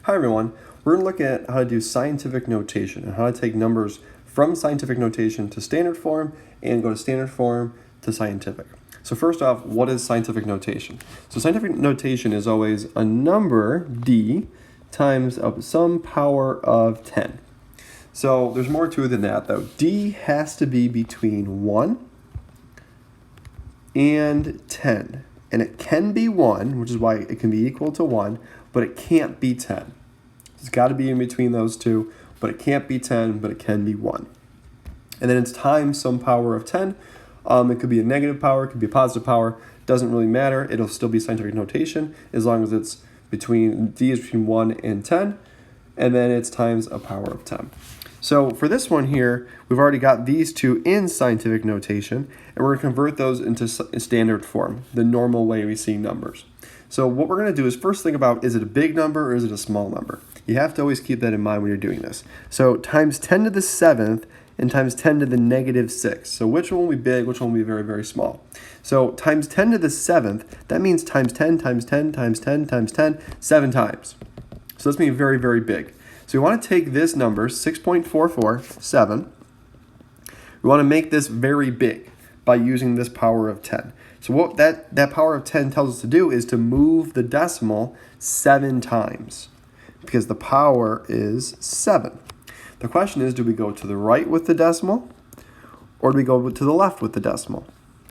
Hi everyone, we're going to look at how to do scientific notation and how to take numbers from scientific notation to standard form and go to standard form to scientific. So first off, what is scientific notation? So scientific notation is always a number, d, times some power of 10. So there's more to it than that though. D has to be between 1 and 10. And it can be 1, which is why it can be equal to 1, but it can't be 10. It's got to be in between those two, but it can't be 10, but it can be 1. And then it's times some power of 10. It could be a negative power, it could be a positive power. Doesn't really matter. It'll still be scientific notation as long as it's between, d is between 1 and 10, and then it's times a power of 10. So for this one here, we've already got these two in scientific notation, and we're going to convert those into standard form, the normal way we see numbers. So what we're going to do is first think about, is it a big number or is it a small number? You have to always keep that in mind when you're doing this. So times 10 to the 7th and times 10 to the negative 6. So which one will be big, which one will be very, very small? So times 10 to the 7th, that means times 10, times 10, times 10, times 10, 7 times. So that's mean very, very big. So we want to take this number, 6.447. We want to make this very big by using this power of 10. So what that power of 10 tells us to do is to move the decimal 7 times because the power is 7. The question is, do we go to the right with the decimal or do we go to the left with the decimal?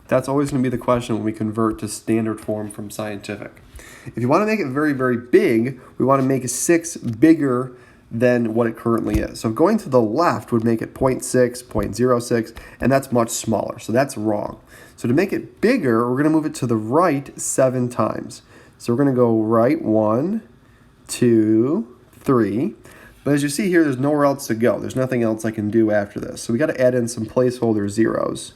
That's always going to be the question when we convert to standard form from scientific. If you want to make it very, very big, we want to make 6 bigger than what it currently is. So going to the left would make it 0.6, 0.06, and that's much smaller. So that's wrong. So to make it bigger, we're going to move it to the right 7 times. So we're going to go right 1, 2, 3. But as you see here, there's nowhere else to go. There's nothing else I can do after this. So we got to add in some placeholder zeros.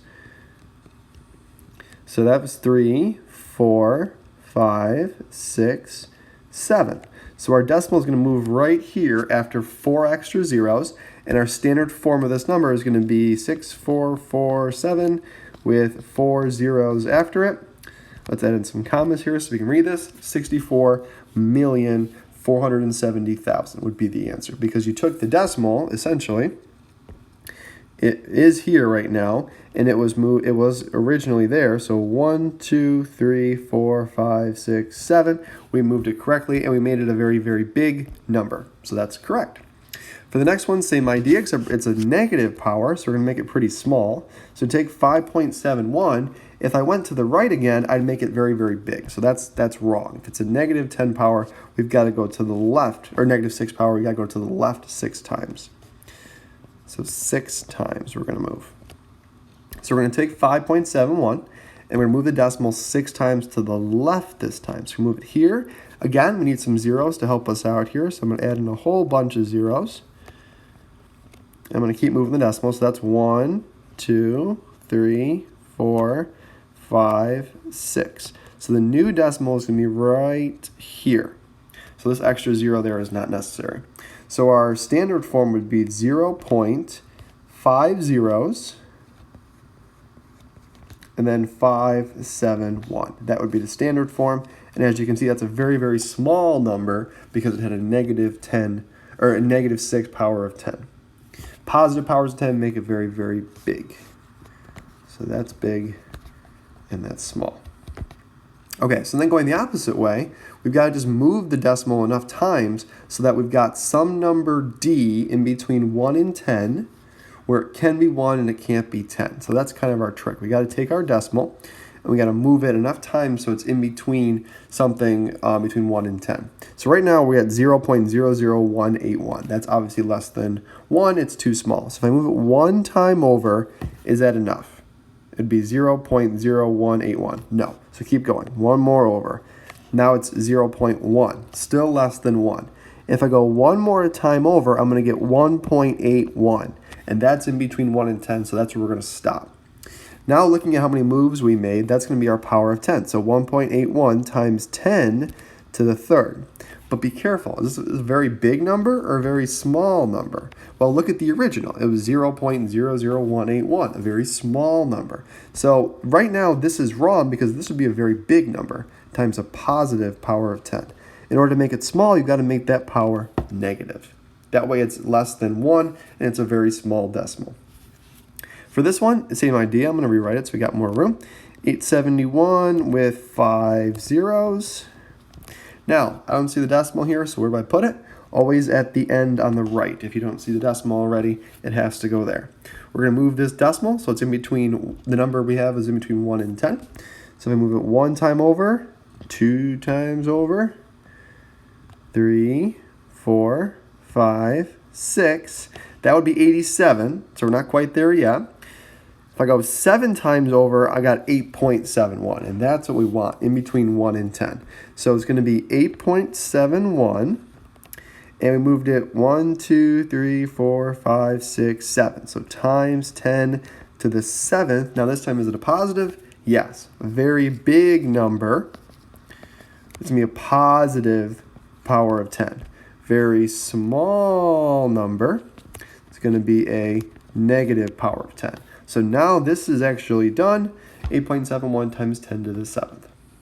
So that was 3, 4, 5, 6, 7. So our decimal is going to move right here after 4 extra zeros, and our standard form of this number is going to be 6447 with 4 zeros after it. Let's add in some commas here so we can read this. 64,470,000 would be the answer because you took the decimal, essentially. It is here right now, and it was originally there. So 1, 2, 3, 4, 5, 6, 7. We moved it correctly, and we made it a very, very big number. So that's correct. For the next one, same idea, except it's a negative power, so we're going to make it pretty small. So take 5.71. If I went to the right again, I'd make it very, very big. So that's wrong. If it's a negative 10 power, we've got to go to the left, or negative 6 power, we've got to go to the left 6 times. So 6 times we're going to move. So we're going to take 5.71 and we're going to move the decimal 6 times to the left this time. So we move it here. Again, we need some zeros to help us out here. So I'm going to add in a whole bunch of zeros. I'm going to keep moving the decimal. So that's 1, 2, 3, 4, 5, 6. So the new decimal is going to be right here. So this extra 0 there is not necessary. So our standard form would be 0.5 zeros and then 571. That would be the standard form. And as you can see, that's a very, very small number because it had a negative 10 or a negative 6 power of 10. Positive powers of 10 make it very, very big. So that's big and that's small. Okay, so then going the opposite way, we've got to just move the decimal enough times so that we've got some number d in between 1 and 10, where it can be 1 and it can't be 10. So that's kind of our trick. We got to take our decimal and we got to move it enough times so it's in between something between 1 and 10. So right now we're at 0.00181. That's obviously less than 1. It's too small. So if I move it 1 time over, is that enough? It'd be 0.0181. No. So keep going. 1 more over. Now it's 0.1. Still less than 1. If I go 1 more time over, I'm going to get 1.81. And that's in between 1 and 10, so that's where we're going to stop. Now looking at how many moves we made, that's going to be our power of 10. So 1.81 times 10 to the third. But be careful. Is this a very big number or a very small number? Well, look at the original. It was 0.00181, a very small number. So right now this is wrong because this would be a very big number times a positive power of 10. In order to make it small, you've got to make that power negative. That way it's less than 1, and it's a very small decimal. For this one, the same idea. I'm going to rewrite it so we got more room. 871 with 5 zeros. Now, I don't see the decimal here, so where do I put it? Always at the end on the right. If you don't see the decimal already, it has to go there. We're going to move this decimal, so it's in between, the number we have is in between 1 and 10. So if I move it 1 time over, 2 times over, 3, 4, 5, 6. That would be 87, so we're not quite there yet. If I go 7 times over, I got 8.71, and that's what we want, in between 1 and 10. So it's going to be 8.71, and we moved it 1, 2, 3, 4, 5, 6, 7. So times 10 to the 7th. Now this time, is it a positive? Yes, a very big number. It's going to be a positive power of 10. Very small number. It's going to be a negative power of 10. So now this is actually done. 8.71 times 10 to the 7th.